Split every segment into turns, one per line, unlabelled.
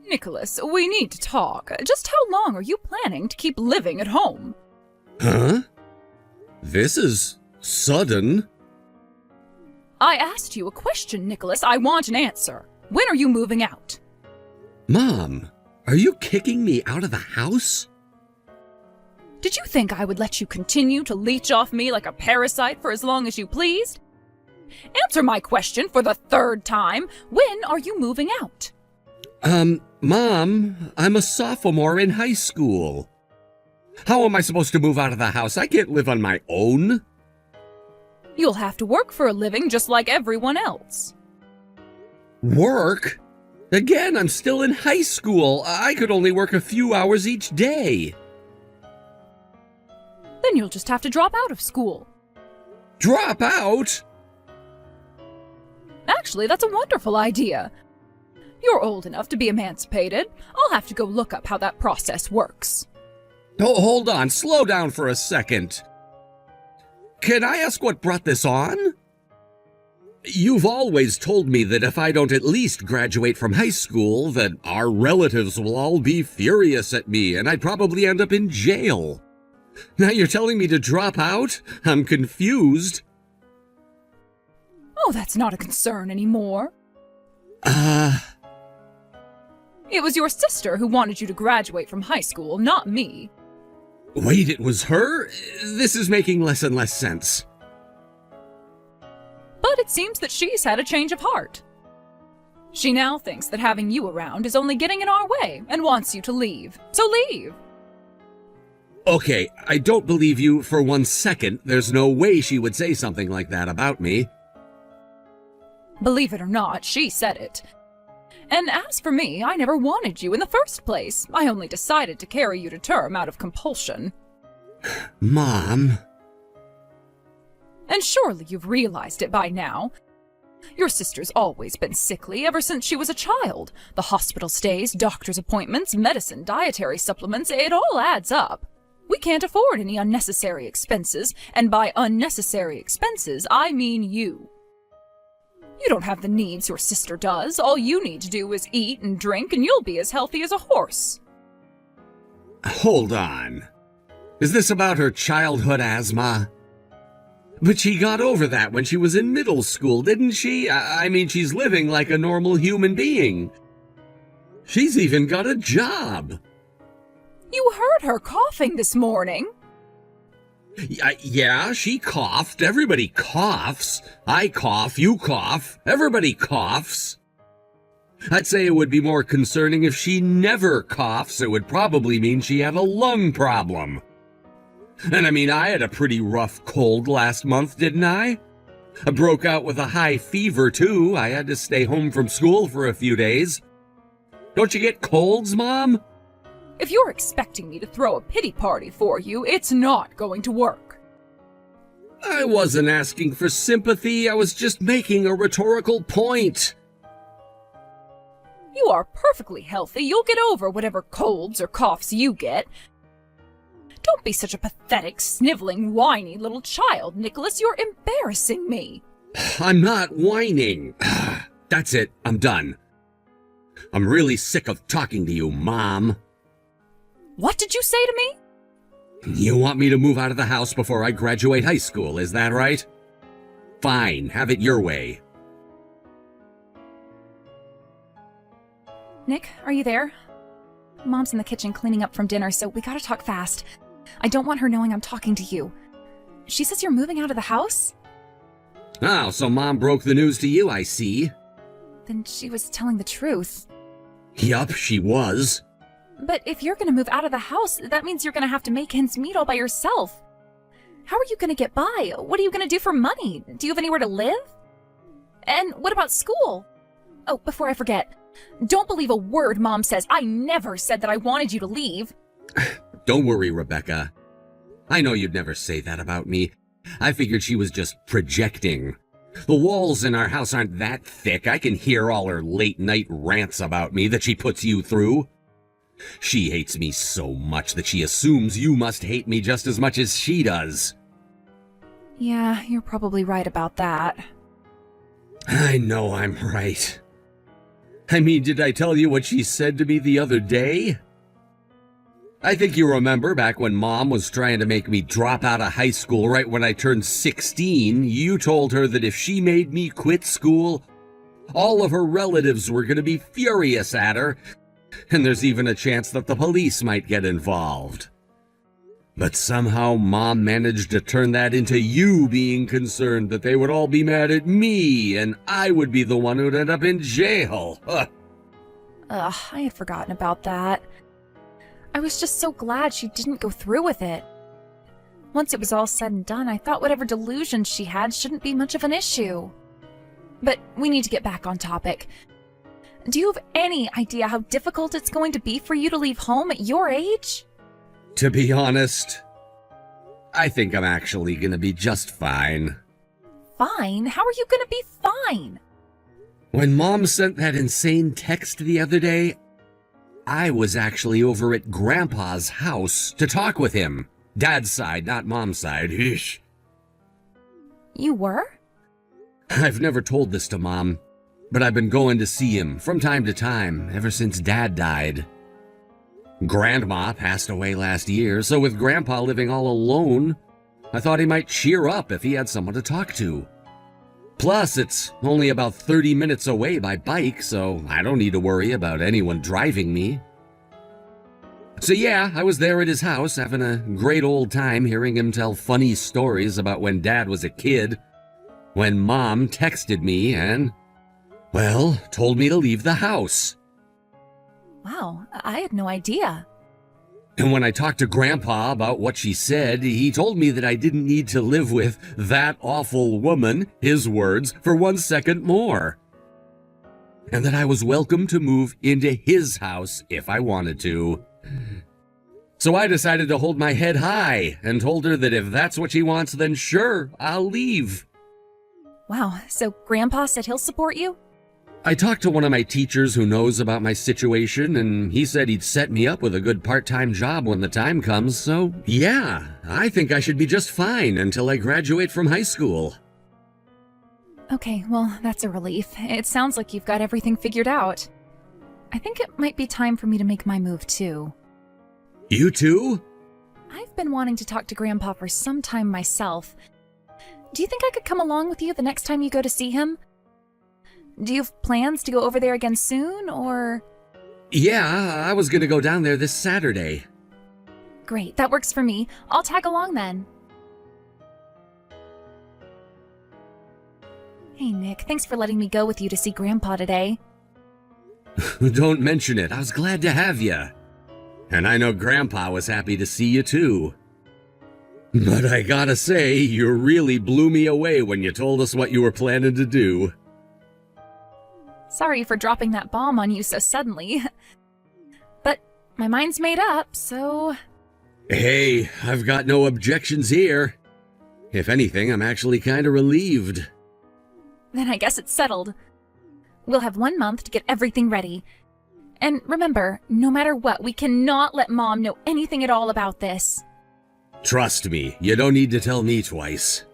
Nicholas, we need to talk. Just how long are you planning to keep living at home?
Huh? This is sudden.
I asked you a question, Nicholas. I want an answer. When are you moving out?
Mom, are you kicking me out of the house?
Did you think I would let you continue to leech off me like a parasite for as long as you pleased? Answer my question for the third time. When are you moving out?
Mom, I'm a sophomore in high school. How am I supposed to move out of the house? I can't live on my own.
You'll have to work for a living just like everyone else.
Work? Again, I'm still in high school. I could only work a few hours each day.
Then you'll just have to drop out of school.
Drop out?
Actually, that's a wonderful idea. You're old enough to be emancipated. I'll have to go look up how that process works.
Oh, hold on. Slow down for a second. Can I ask what brought this on? You've always told me that if I don't at least graduate from high school, that our relatives will all be furious at me and I'd probably end up in jail. Now you're telling me to drop out? I'm confused.
Oh, that's not a concern anymore. It was your sister who wanted you to graduate from high school, not me.
Wait, it was her? This is making less and less sense.
But it seems that she's had a change of heart. She now thinks that having you around is only getting in our way and wants you to leave. So leave!
Okay, I don't believe you for 1 second. There's no way she would say something like that about me.
Believe it or not, she said it. And as for me, I never wanted you in the first place. I only decided to carry you to term out of compulsion.
Mom.
And surely you've realized it by now. Your sister's always been sickly ever since she was a child. The hospital stays, doctor's appointments, medicine, dietary supplements, it all adds up. We can't afford any unnecessary expenses, and by unnecessary expenses, I mean you. You don't have the needs your sister does. All you need to do is eat and drink, and you'll be as healthy as a horse.
Hold on. Is this about her childhood asthma? But she got over that when she was in middle school, didn't she? I mean, she's living like a normal human being. She's even got a job.
You heard her coughing this morning.
Yeah, she coughed. Everybody coughs. I cough, you cough. Everybody coughs. I'd say it would be more concerning if she never coughs. It would probably mean she had a lung problem. And I mean, I had a pretty rough cold last month, didn't I? I broke out with a high fever, too. I had to stay home from school for a few days. Don't you get colds, Mom?
If you're expecting me to throw a pity party for you, it's not going to work.
I wasn't asking for sympathy. I was just making a rhetorical point.
You are perfectly healthy. You'll get over whatever colds or coughs you get. Don't be such a pathetic, sniveling, whiny little child, Nicholas. You're embarrassing me.
I'm not whining. That's it. I'm done. I'm really sick of talking to you, Mom.
What did you say to me?
You want me to move out of the house before I graduate high school, is that right? Fine, have it your way.
Nick, are you there? Mom's in the kitchen cleaning up from dinner, so we gotta talk fast. I don't want her knowing I'm talking to you. She says you're moving out of the house?
Oh, so Mom broke the news to you, I see.
Then she was telling the truth.
Yup, she was.
But if you're gonna move out of the house, that means you're gonna have to make ends meet all by yourself. How are you gonna get by? What are you gonna do for money? Do you have anywhere to live? And what about school? Oh, before I forget, don't believe a word Mom says. I never said that I wanted you to leave.
Don't worry, Rebecca. I know you'd never say that about me. I figured she was just projecting. The walls in our house aren't that thick. I can hear all her late-night rants about me that she puts you through. She hates me so much that she assumes you must hate me just as much as she does.
Yeah, you're probably right about that.
I know I'm right. I mean, did I tell you what she said to me the other day? I think you remember back when Mom was trying to make me drop out of high school right when I turned 16, you told her that if she made me quit school, all of her relatives were going to be furious at her, and there's even a chance that the police might get involved. But somehow Mom managed to turn that into you being concerned that they would all be mad at me, and I would be the one who'd end up in jail. Ugh.
I had forgotten about that. I was just so glad she didn't go through with it. Once it was all said and done, I thought whatever delusions she had shouldn't be much of an issue. But we need to get back on topic. Do you have any idea how difficult it's going to be for you to leave home at your age?
To be honest, I think I'm actually gonna be just fine.
Fine? How are you gonna be fine?
When Mom sent that insane text the other day, I was actually over at Grandpa's house to talk with him. Dad's side, not Mom's side. Eesh.
You were?
I've never told this to Mom, but I've been going to see him from time to time ever since Dad died. Grandma passed away last year, so with Grandpa living all alone, I thought he might cheer up if he had someone to talk to. Plus, it's only about 30 minutes away by bike, so I don't need to worry about anyone driving me. So yeah, I was there at his house having a great old time hearing him tell funny stories about when Dad was a kid, when Mom texted me and, well, told me to leave the house.
Wow, I had no idea.
And when I talked to Grandpa about what she said, he told me that I didn't need to live with that awful woman, his words, for 1 second more. And that I was welcome to move into his house if I wanted to. So I decided to hold my head high and told her that if that's what she wants, then sure, I'll leave.
Wow, so Grandpa said he'll support you?
I talked to one of my teachers who knows about my situation, and he said he'd set me up with a good part-time job when the time comes, so yeah, I think I should be just fine until I graduate from high school.
Okay, well, that's a relief. It sounds like you've got everything figured out. I think it might be time for me to make my move, too.
You too?
I've been wanting to talk to Grandpa for some time myself. Do you think I could come along with you the next time you go to see him? Do you have plans to go over there again soon, or...?
Yeah, I was gonna go down there this Saturday.
Great, that works for me. I'll tag along then. Hey, Nick, thanks for letting me go with you to see Grandpa today.
Don't mention it, I was glad to have you. And I know Grandpa was happy to see you too. But I gotta say, you really blew me away when you told us what you were planning to do.
Sorry for dropping that bomb on you so suddenly. But my mind's made up, so...
Hey, I've got no objections here. If anything, I'm actually kinda relieved.
Then I guess it's settled. We'll have 1 month to get everything ready. And remember, no matter what, we cannot let Mom know anything at all about this.
Trust me, you don't need to tell me twice.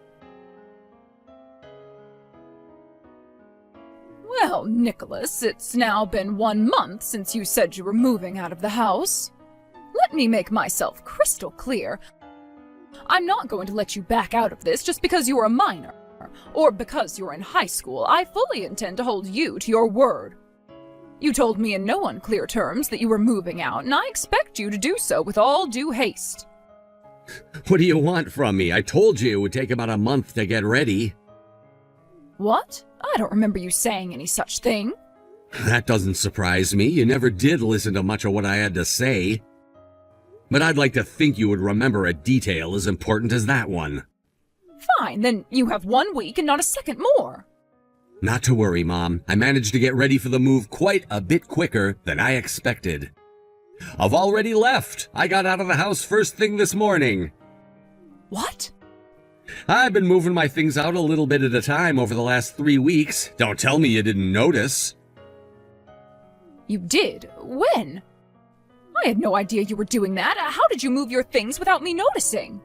Well, Nicholas, it's now been 1 month since you said you were moving out of the house. Let me make myself crystal clear. I'm not going to let you back out of this just because you're a minor, or because you're in high school. I fully intend to hold you to your word. You told me in no unclear terms that you were moving out, and I expect you to do so with all due haste.
What do you want from me? I told you it would take about a month to get ready.
What? I don't remember you saying any such thing.
That doesn't surprise me. You never did listen to much of what I had to say. But I'd like to think you would remember a detail as important as that one.
Fine, then you have 1 week and not a second more.
Not to worry, Mom. I managed to get ready for the move quite a bit quicker than I expected. I've already left. I got out of the house first thing this morning.
What?
I've been moving my things out a little bit at a time over the last 3 weeks. Don't tell me you didn't notice.
You did? When? I had no idea you were doing that. How did you move your things without me noticing?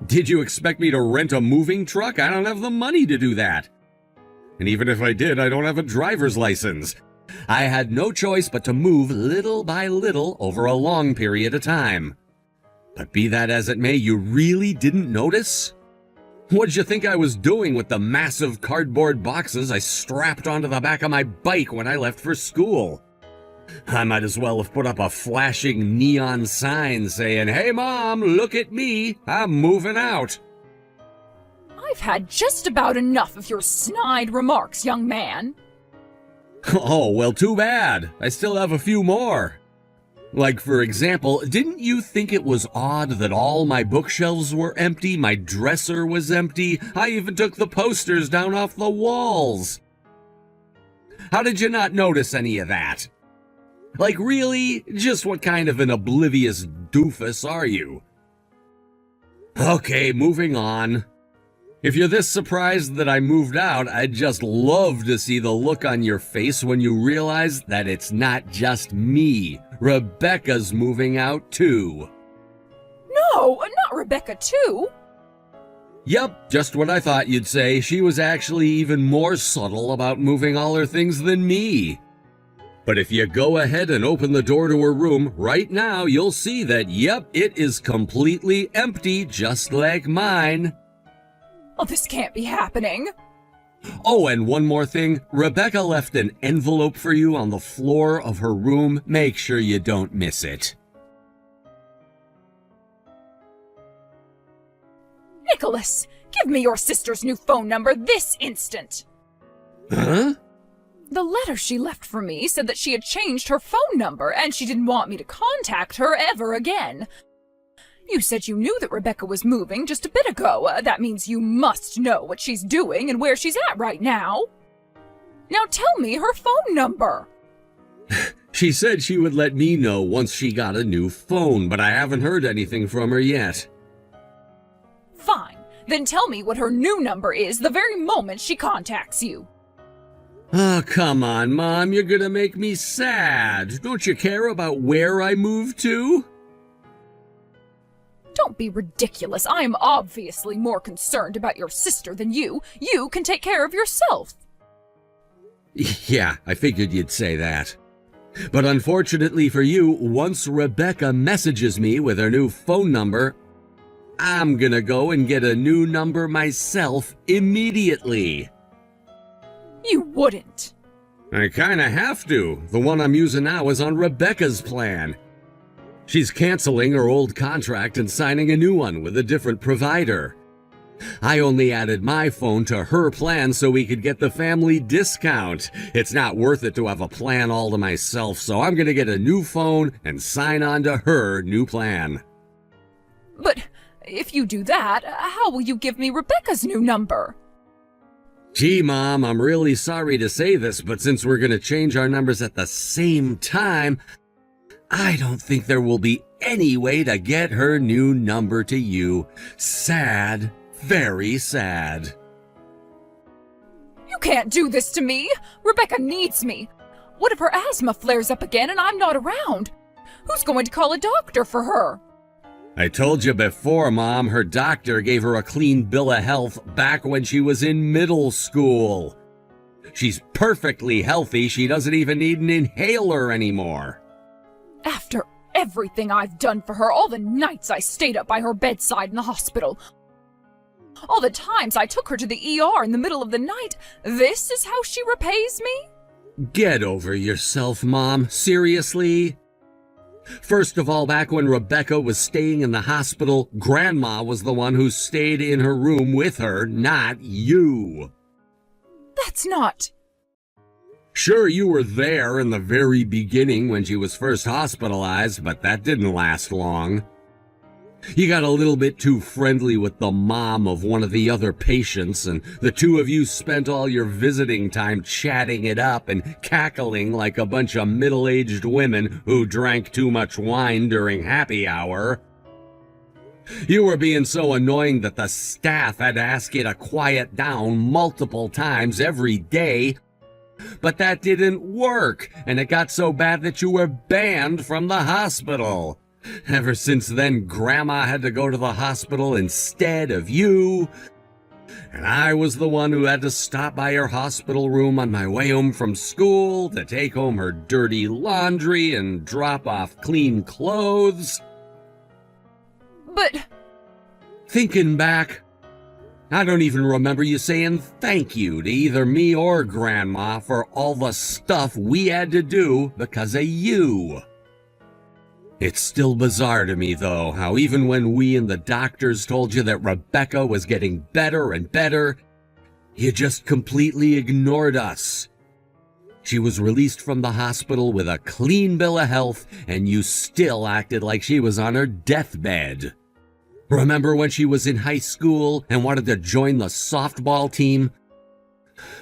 Did you expect me to rent a moving truck? I don't have the money to do that. And even if I did, I don't have a driver's license. I had no choice but to move little by little over a long period of time. But be that as it may, you really didn't notice? What'd you think I was doing with the massive cardboard boxes I strapped onto the back of my bike when I left for school? I might as well have put up a flashing neon sign saying, "Hey Mom, look at me, I'm moving out."
I've had just about enough of your snide remarks, young man.
Oh, well, too bad. I still have a few more. Like, for example, didn't you think it was odd that all my bookshelves were empty, my dresser was empty, I even took the posters down off the walls? How did you not notice any of that? Like, really? Just what kind of an oblivious doofus are you? Okay, moving on. If you're this surprised that I moved out, I'd just love to see the look on your face when you realize that it's not just me. Rebecca's moving out too.
No, not Rebecca too.
Yep, just what I thought you'd say. She was actually even more subtle about moving all her things than me. But if you go ahead and open the door to her room right now, you'll see that, yep, it is completely empty, just like mine.
Oh, this can't be happening.
Oh, and one more thing. Rebecca left an envelope for you on the floor of her room. Make sure you don't miss it.
Nicholas, give me your sister's new phone number this instant.
Huh?
The letter she left for me said that she had changed her phone number and she didn't want me to contact her ever again. You said you knew that Rebecca was moving just a bit ago. That means you must know what she's doing and where she's at right now. Now tell me her phone number.
She said she would let me know once she got a new phone, but I haven't heard anything from her yet.
Fine. Then tell me what her new number is the very moment she contacts you.
Oh, come on, Mom. You're gonna make me sad. Don't you care about where I moved to?
Don't be ridiculous. I am obviously more concerned about your sister than you. You can take care of yourself.
Yeah, I figured you'd say that. But unfortunately for you, once Rebecca messages me with her new phone number, I'm gonna go and get a new number myself immediately.
You wouldn't.
I kinda have to. The one I'm using now is on Rebecca's plan. She's canceling her old contract and signing a new one with a different provider. I only added my phone to her plan so we could get the family discount. It's not worth it to have a plan all to myself, so I'm gonna get a new phone and sign on to her new plan.
But if you do that, how will you give me Rebecca's new number?
Gee, Mom, I'm really sorry to say this, but since we're gonna change our numbers at the same time, I don't think there will be any way to get her new number to you. Sad, very sad.
You can't do this to me. Rebecca needs me. What if her asthma flares up again and I'm not around? Who's going to call a doctor for her?
I told you before, Mom, her doctor gave her a clean bill of health back when she was in middle school. She's perfectly healthy. She doesn't even need an inhaler anymore.
After everything I've done for her, all the nights I stayed up by her bedside in the hospital, all the times I took her to the ER in the middle of the night, this is how she repays me?
Get over yourself, Mom. Seriously? First of all, back when Rebecca was staying in the hospital, Grandma was the one who stayed in her room with her, not you.
That's not...
Sure, you were there in the very beginning when she was first hospitalized, but that didn't last long. You got a little bit too friendly with the mom of one of the other patients, and the two of you spent all your visiting time chatting it up and cackling like a bunch of middle-aged women who drank too much wine during happy hour. You were being so annoying that the staff had to ask you to quiet down multiple times every day. But that didn't work, and it got so bad that you were banned from the hospital. Ever since then, Grandma had to go to the hospital instead of you. And I was the one who had to stop by her hospital room on my way home from school to take home her dirty laundry and drop off clean clothes.
But
Thinking back, I don't even remember you saying thank you to either me or Grandma for all the stuff we had to do because of you. It's still bizarre to me, though, how even when we and the doctors told you that Rebecca was getting better and better, you just completely ignored us. She was released from the hospital with a clean bill of health, and you still acted like she was on her deathbed. Remember when she was in high school and wanted to join the softball team?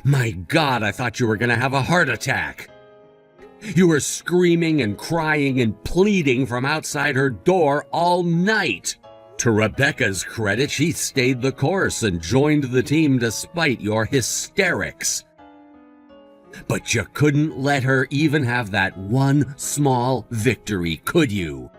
My God, I thought you were going to have a heart attack. You were screaming and crying and pleading from outside her door all night. To Rebecca's credit, she stayed the course and joined the team despite your hysterics. But you couldn't let her even have that one small victory, could you?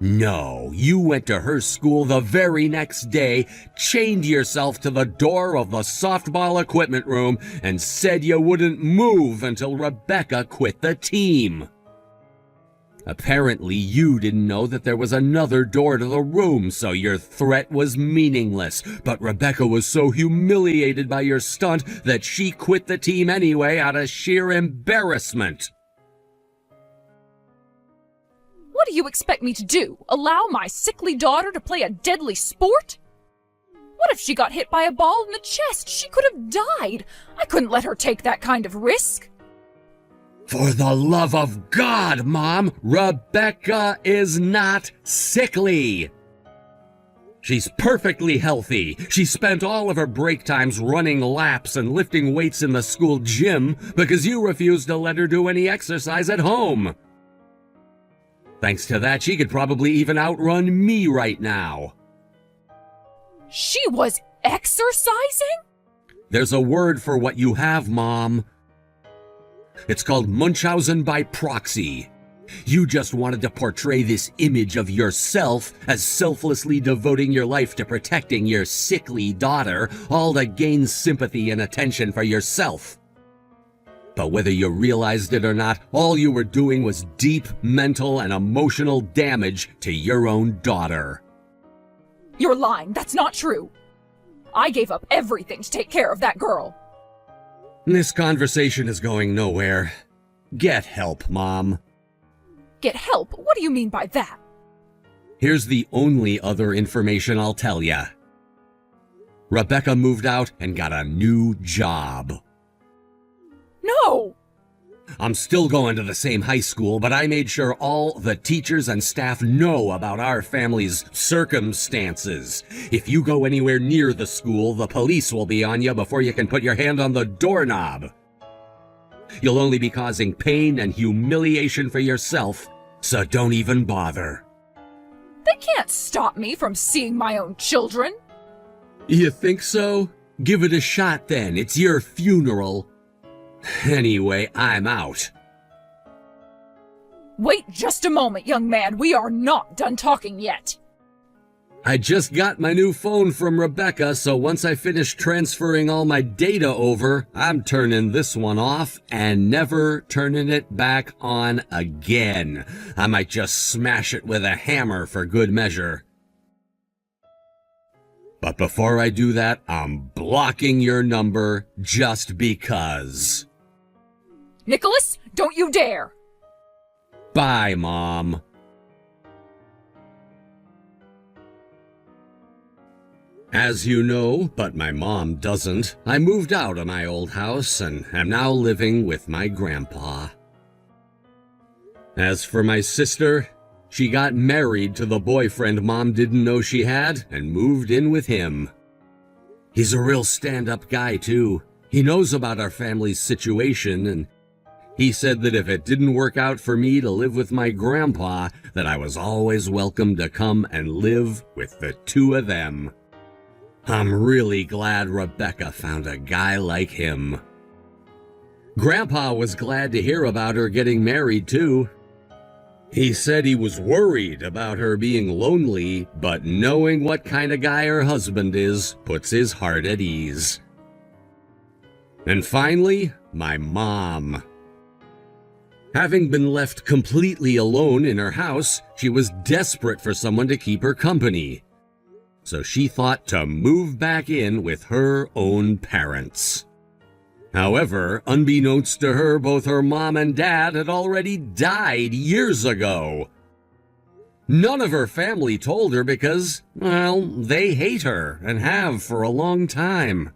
No, you went to her school the very next day, chained yourself to the door of the softball equipment room, and said you wouldn't move until Rebecca quit the team. Apparently, you didn't know that there was another door to the room, so your threat was meaningless. But Rebecca was so humiliated by your stunt that she quit the team anyway out of sheer embarrassment.
what do you expect me to do? Allow my sickly daughter to play a deadly sport? What if she got hit by a ball in the chest? She could have died. I couldn't let her take that kind of risk.
For the love of God, Mom, Rebecca is not sickly. She's perfectly healthy. She spent all of her break times running laps and lifting weights in the school gym because you refused to let her do any exercise at home. Thanks to that, she could probably even outrun me right now.
She was exercising?
There's a word for what you have, Mom. It's called Munchausen by proxy. You just wanted to portray this image of yourself as selflessly devoting your life to protecting your sickly daughter, all to gain sympathy and attention for yourself. But whether you realized it or not, all you were doing was deep mental and emotional damage to your own daughter.
You're lying. That's not true. I gave up everything to take care of that girl.
This conversation is going nowhere. Get help, Mom.
Get help? What do you mean by that?
Here's the only other information I'll tell ya. Rebecca moved out and got a new job.
No!
I'm still going to the same high school, but I made sure all the teachers and staff know about our family's circumstances. If you go anywhere near the school, the police will be on you before you can put your hand on the doorknob. You'll only be causing pain and humiliation for yourself, so don't even bother.
They can't stop me from seeing my own children.
You think so? Give it a shot then. It's your funeral. Anyway, I'm out.
Wait just a moment, young man. We are not done talking yet.
I just got my new phone from Rebecca, so once I finish transferring all my data over, I'm turning this one off and never turning it back on again. I might just smash it with a hammer for good measure. But before I do that, I'm blocking your number just because.
Nicholas, don't you dare!
Bye, Mom. As you know, but my mom doesn't, I moved out of my old house and am now living with my grandpa. As for my sister, she got married to the boyfriend Mom didn't know she had and moved in with him. He's a real stand-up guy, too. He knows about our family's situation, and he said that if it didn't work out for me to live with my grandpa, that I was always welcome to come and live with the two of them. I'm really glad Rebecca found a guy like him. Grandpa was glad to hear about her getting married, too. He said he was worried about her being lonely, but knowing what kind of guy her husband is puts his heart at ease. And finally, my mom. Having been left completely alone in her house, she was desperate for someone to keep her company. So she thought to move back in with her own parents. However, unbeknownst to her, both her mom and dad had already died years ago. None of her family told her because, well, they hate her and have for a long time.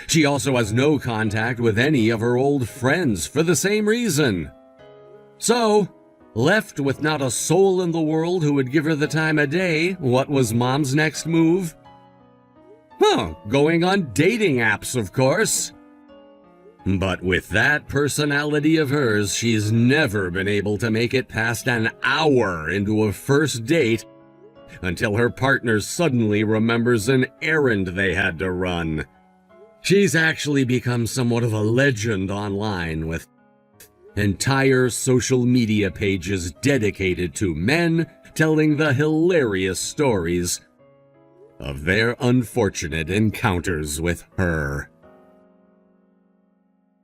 She also has no contact with any of her old friends for the same reason. So, left with not a soul in the world who would give her the time of day, what was Mom's next move? Going on dating apps, of course. But with that personality of hers, she's never been able to make it past an hour into a first date until her partner suddenly remembers an errand they had to run. She's actually become somewhat of a legend online, with entire social media pages dedicated to men telling the hilarious stories of their unfortunate encounters with her.